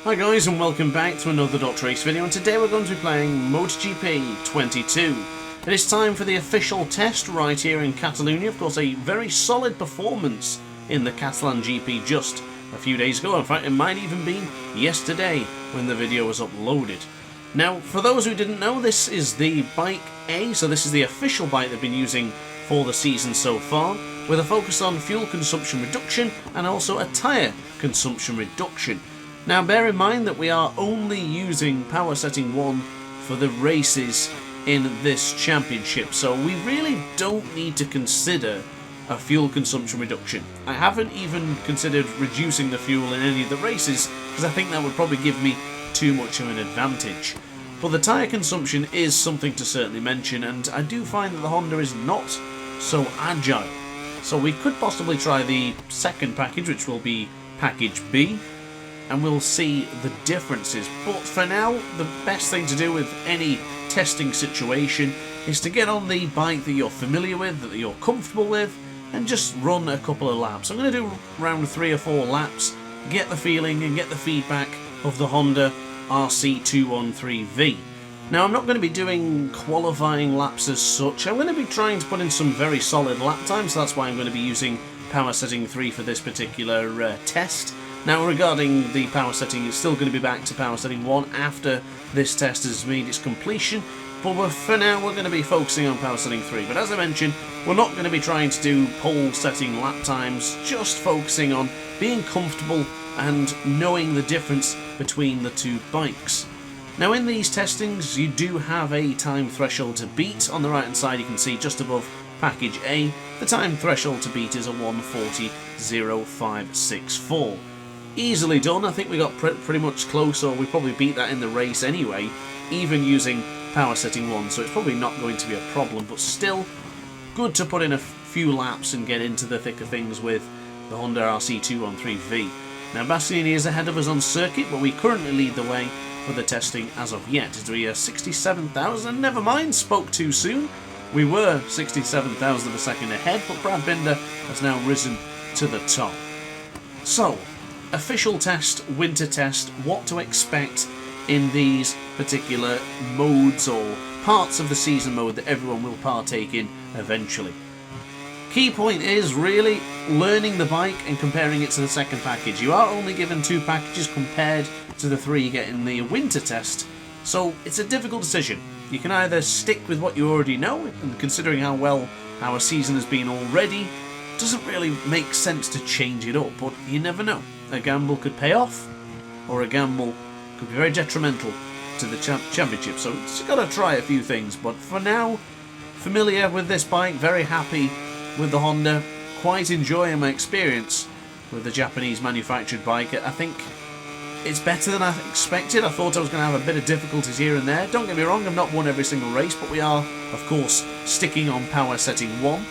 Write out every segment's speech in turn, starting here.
Hi guys, and welcome back to another DrAce video, and today we're going to be playing MotoGP 22. It is time for the official test right here in Catalunya. Of course, a very solid performance in the Catalan GP just a few days ago. In fact, it might even be yesterday when the video was uploaded. Now, for those who didn't know, this is the Bike A, so this is the official bike they've been using for the season so far, with a focus on fuel consumption reduction and also a tyre consumption reduction. Now bear in mind that we are only using power setting 1 for the races in this championship, so we really don't need to consider a fuel consumption reduction. I haven't even considered reducing the fuel in any of the races because I think that would probably give me too much of an advantage. But the tyre consumption is something to certainly mention, and I do find that the Honda is not so agile. So we could possibly try the second package, which will be package B, and we'll see the differences. But for now, the best thing to do with any testing situation is to get on the bike that you're familiar with, that you're comfortable with, and just run a couple of laps. I'm going to do around 3 or 4 laps, get the feeling and get the feedback of the Honda RC213V. Now, I'm not going to be doing qualifying laps as such. I'm going to be trying to put in some very solid lap times, so that's why I'm going to be using power setting 3 for this particular test. Now, regarding the power setting, it's still going to be back to power setting 1 after this test has made its completion, but for now we're going to be focusing on power setting 3. But as I mentioned, we're not going to be trying to do pole setting lap times, just focusing on being comfortable and knowing the difference between the two bikes. Now, in these testings, you do have a time threshold to beat. On the right hand side you can see just above package A, the time threshold to beat is a 1:40.0564. Easily done. I think we got pretty much close, or we probably beat that in the race anyway, even using power setting 1, so it's probably not going to be a problem, but still good to put in a few laps and get into the thick of things with the Honda RC213V. Now, Bastianini is ahead of us on circuit, but we currently lead the way for the testing as of yet. As we are 67,000, never mind, spoke too soon. We were 67,000 of a second ahead, but Brad Binder has now risen to the top. So, official test, winter test, what to expect in these particular modes or parts of the season mode that everyone will partake in eventually. Key point is really learning the bike and comparing it to the second package. You are only given 2 packages compared to the 3 you get in the winter test, so it's a difficult decision. You can either stick with what you already know, and considering how well our season has been already, it doesn't really make sense to change it up, but you never know. A gamble could pay off, or a gamble could be very detrimental to the championship, so just got to try a few things. But for now, familiar with this bike, very happy with the Honda, quite enjoying my experience with the Japanese manufactured bike. I think it's better than I expected. I thought I was going to have a bit of difficulties here and there. Don't get me wrong, I've not won every single race, but we are, of course, sticking on power setting 1.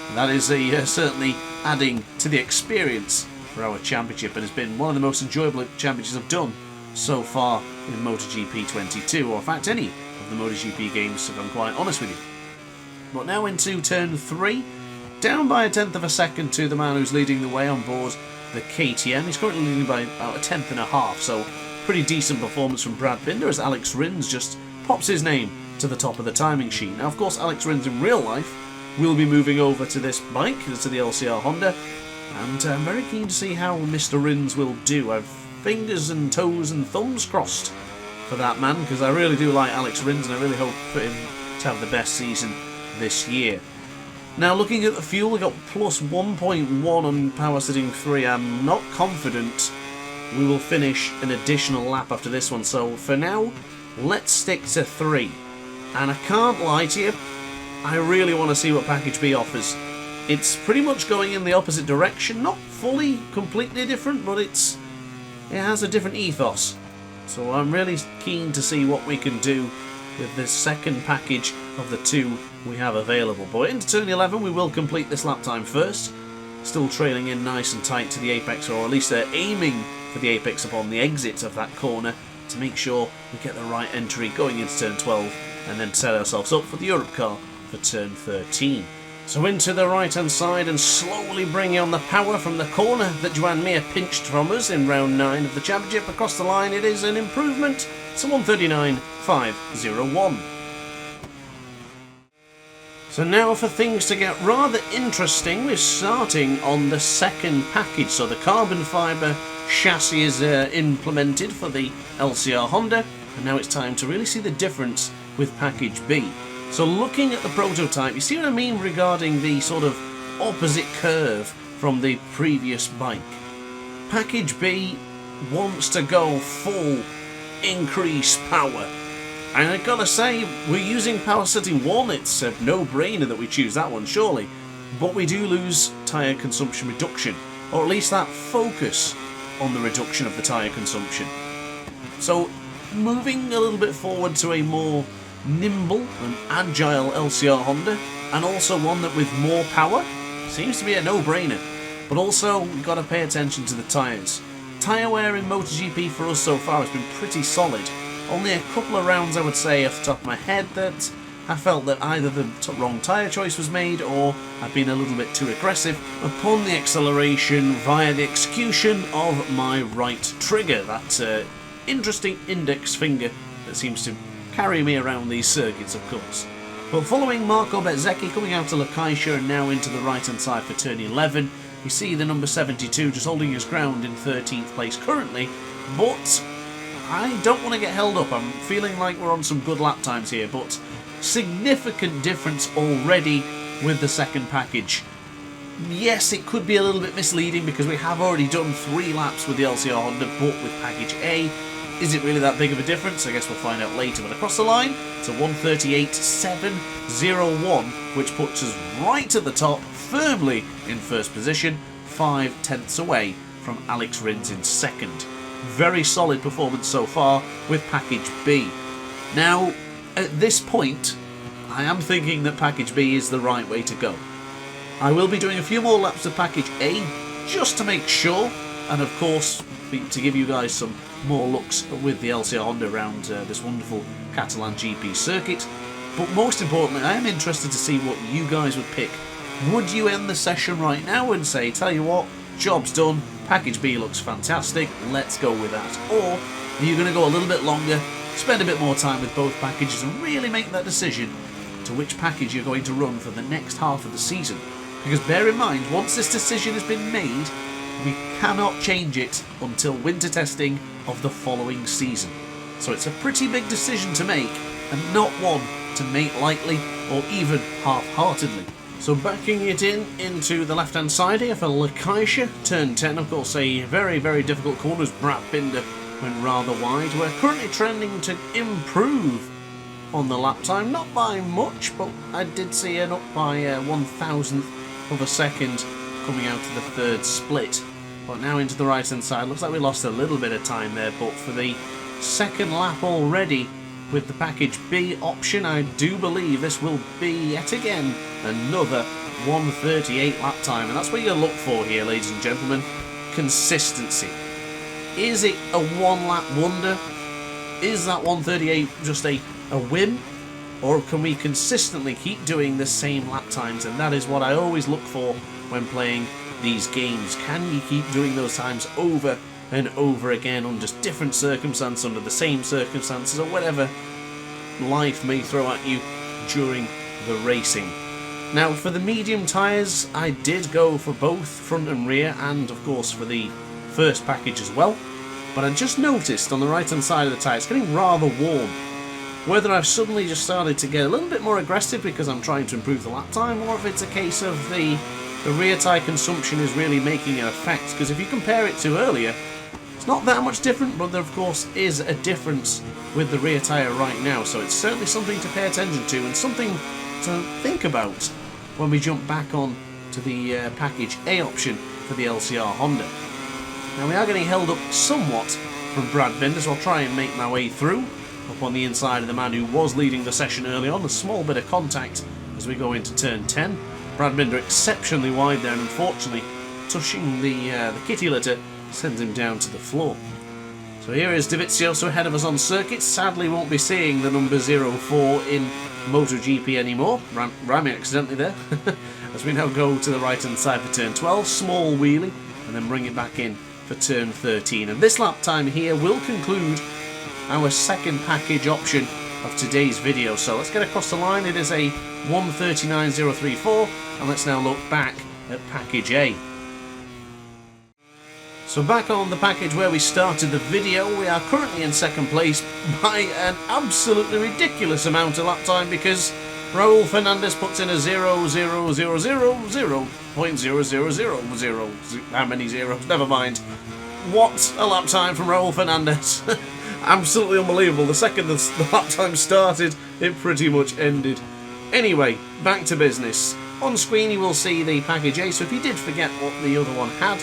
And that is certainly adding to the experience for our championship, and has been one of the most enjoyable championships I've done so far in MotoGP 22, or in fact any of the MotoGP games, if I'm quite honest with you. But now into turn 3, down by 1/10 of a second to the man who's leading the way on board the KTM. He's currently leading by about 1/10.5, so pretty decent performance from Brad Binder as Alex Rins just pops his name to the top of the timing sheet. Now, of course, Alex Rins in real life will be moving over to this bike, to the LCR Honda, and I'm very keen to see how Mr. Rins will do. I've fingers and toes and thumbs crossed for that man, because I really do like Alex Rins, and I really hope for him to have the best season this year. Now, looking at the fuel, we got plus 1.1 on power setting 3. I'm not confident we will finish an additional lap after this one, so for now, let's stick to 3. And I can't lie to you, I really want to see what package B offers. It's pretty much going in the opposite direction, not fully, completely different, but it has a different ethos. So I'm really keen to see what we can do with this second package of the 2 we have available. But into turn 11 we will complete this lap time first, still trailing in nice and tight to the apex, or at least they're aiming for the apex upon the exit of that corner to make sure we get the right entry going into turn 12, and then set ourselves up for the Europe car for turn 13. So into the right hand side and slowly bringing on the power from the corner that Joan Mir pinched from us in round 9 of the championship. Across the line it is an improvement to 139.501. So now for things to get rather interesting, we're starting on the second package. So the carbon fibre chassis is implemented for the LCR Honda, and now it's time to really see the difference with package B. So looking at the prototype, you see what I mean regarding the sort of opposite curve from the previous bike. Package B wants to go full increase power. And I gotta say, we're using power setting 1, it's a no-brainer that we choose that one, surely. But we do lose tyre consumption reduction, or at least that focus on the reduction of the tyre consumption. So, moving a little bit forward to a more nimble and agile LCR Honda, and also one that with more power, seems to be a no-brainer. But also, we've got to pay attention to the tyres. Tyre wear in MotoGP for us so far has been pretty solid. Only a couple of rounds, I would say, off the top of my head, that I felt that either the wrong tyre choice was made or I've been a little bit too aggressive upon the acceleration via the execution of my right trigger. That interesting index finger that seems to carry me around these circuits, of course. But following Marco Bezzecchi coming out to Lakaisha and now into the right-hand side for turn 11, you see the number 72 just holding his ground in 13th place currently, but I don't want to get held up. I'm feeling like we're on some good lap times here, but significant difference already with the second package. Yes, it could be a little bit misleading because we have already done 3 laps with the LCR Honda, but with package A, is it really that big of a difference? I guess we'll find out later. But across the line, it's a 138.701, which puts us right at the top, firmly in first position, 5 tenths away from Alex Rins in second. Very solid performance so far with package B. Now, at this point, I am thinking that package B is the right way to go. I will be doing a few more laps of package A just to make sure, and of course to give you guys some more looks with the LCR Honda around this wonderful Catalan GP circuit. But most importantly, I am interested to see what you guys would pick. Would you end the session right now and say, tell you what, job's done, package B looks fantastic, let's go with that? Or are you going to go a little bit longer, spend a bit more time with both packages and really make that decision to which package you're going to run for the next half of the season? Because bear in mind, once this decision has been made, we cannot change it until winter testing of the following season. So it's a pretty big decision to make, and not one to make lightly or even half-heartedly. So backing it into the left-hand side here for Lakaisha, turn 10, of course, a very, very difficult corner as Brad Binder went rather wide. We're currently trending to improve on the lap time, not by much, but I did see an up by 1,000th of a second coming out of the third split. But now into the right-hand side, looks like we lost a little bit of time there, but for the second lap already, with the package B option, I do believe this will be yet again another 1:38 lap time, and that's what you look for here, ladies and gentlemen. Consistency. Is it a one-lap wonder? Is that 1:38 just a whim? Or can we consistently keep doing the same lap times? And that is what I always look for when playing these games. Can you keep doing those times over and over again under different circumstances, under the same circumstances, or whatever life may throw at you during the racing? Now, for the medium tyres, I did go for both front and rear, and of course for the first package as well. But I just noticed on the right-hand side of the tyre, it's getting rather warm. Whether I've suddenly just started to get a little bit more aggressive because I'm trying to improve the lap time, or if it's a case of the rear tyre consumption is really making an effect. Because if you compare it to earlier, it's not that much different, but there of course is a difference with the rear tyre right now. So it's certainly something to pay attention to and something to think about when we jump back on to the package A option for the LCR Honda. Now we are getting held up somewhat from Brad Binder, so I'll try and make my way through up on the inside of the man who was leading the session early on. A small bit of contact as we go into turn 10. Brad Binder exceptionally wide there, and unfortunately touching the kitty litter sends him down to the floor. So here is Dovizioso ahead of us on circuit. Sadly won't be seeing the number 04 in MotoGP anymore. Ran me accidentally there. As we now go to the right hand side for turn 12, small wheelie, and then bring it back in for turn 13. And this lap time here will conclude our second package option of today's video. So let's get across the line. It is a 1:39.034, and let's now look back at package A. So back on the package where we started the video, we are currently in second place by an absolutely ridiculous amount of lap time, because Raul Fernandez puts in a 0.0000. How many zeros? Never mind. What a lap time from Raul Fernandez. Absolutely unbelievable. The second the lap time started, it pretty much ended. Anyway, back to business. On screen you will see the package A, so if you did forget what the other one had,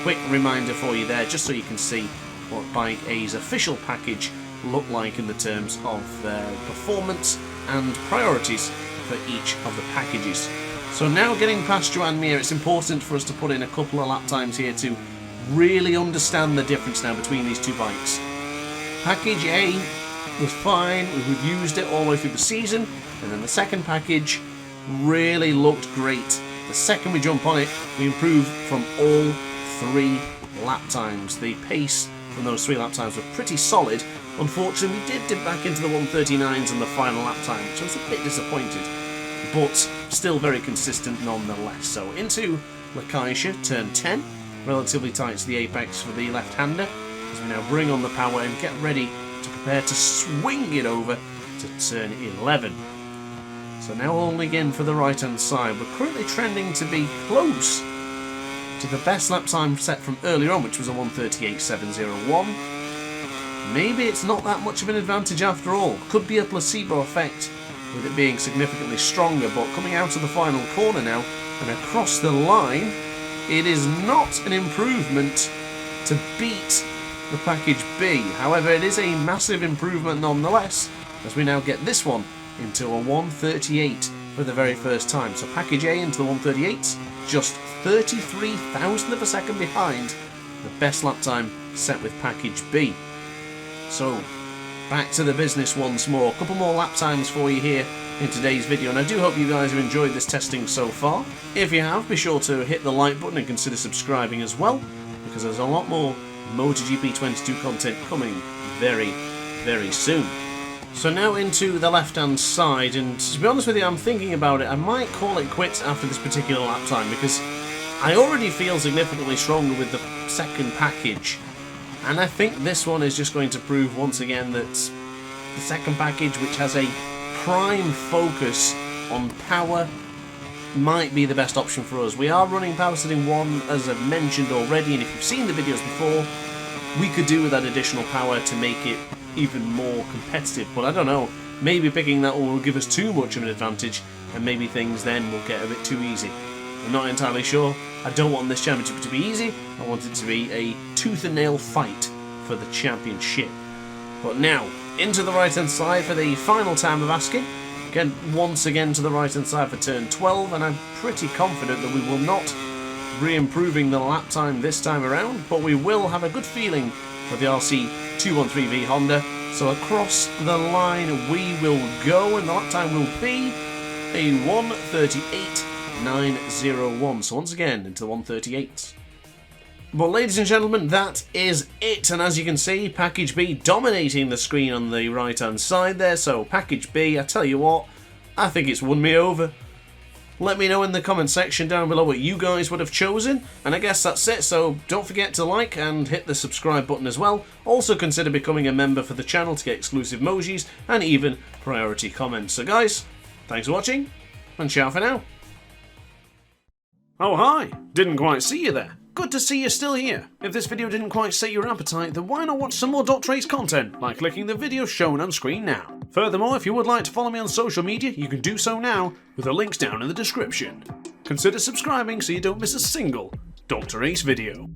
quick reminder for you there, just so you can see what Bike A's official package looked like in the terms of their performance and priorities for each of the packages. So now getting past Joan Mir, it's important for us to put in a couple of lap times here to really understand the difference now between these two bikes. Package A was fine, we've used it all the way through the season, and then the second package really looked great. The second we jump on it, we improve from all 3 lap times. The pace from those 3 lap times were pretty solid. Unfortunately, we did dip back into the 1:39s on the final lap time, which I was a bit disappointed, but still very consistent nonetheless. So into La Caixa, turn 10, relatively tight to the apex for the left-hander, as we now bring on the power and get ready to prepare to swing it over to turn 11. So now holding in for the right-hand side, we're currently trending to be close to the best lap time set from earlier on, which was a 1:38.701. Maybe it's not that much of an advantage after all. Could be a placebo effect with it being significantly stronger, but coming out of the final corner now and across the line, it is not an improvement to beat the package B. However, it is a massive improvement nonetheless, as we now get this one into a 1:38 for the very first time. So package A into the 1:38s, just 33,000 of a second behind the best lap time set with package B. So back to the business once more. A couple more lap times for you here in today's video, and I do hope you guys have enjoyed this testing so far. If you have, be sure to hit the like button and consider subscribing as well, because there's a lot more MotoGP 22 content coming very, very soon. So now into the left-hand side, and to be honest with you, I'm thinking about it. I might call it quits after this particular lap time, because I already feel significantly stronger with the second package, and I think this one is just going to prove once again that the second package, which has a prime focus on power, might be the best option for us. We are running power setting 1, as I've mentioned already, and if you've seen the videos before, we could do with that additional power to make it even more competitive, but I don't know, maybe picking that one will give us too much of an advantage, and maybe things then will get a bit too easy. I'm not entirely sure. I don't want this championship to be easy. I want it to be a tooth and nail fight for the championship. But now, into the right hand side for the final time of asking. Again, once again to the right hand side for turn 12, and I'm pretty confident that we will not be improving the lap time this time around, but we will have a good feeling for the RC213V Honda. So across the line we will go, and the lap time will be a 1:38.901. So once again into the 1:38. But ladies and gentlemen, that is it, and as you can see, package B dominating the screen on the right hand side there. So package B, I tell you what, I think it's won me over. Let me know in the comment section down below what you guys would have chosen, and I guess that's it. So don't forget to like and hit the subscribe button as well. Also consider becoming a member for the channel to get exclusive emojis and even priority comments. So guys, thanks for watching, and ciao for now. Oh hi, didn't quite see you there. Good to see you're still here. If this video didn't quite set your appetite, then why not watch some more DrAce content by clicking the video shown on screen now. Furthermore, if you would like to follow me on social media, you can do so now with the links down in the description. Consider subscribing so you don't miss a single DrAce video.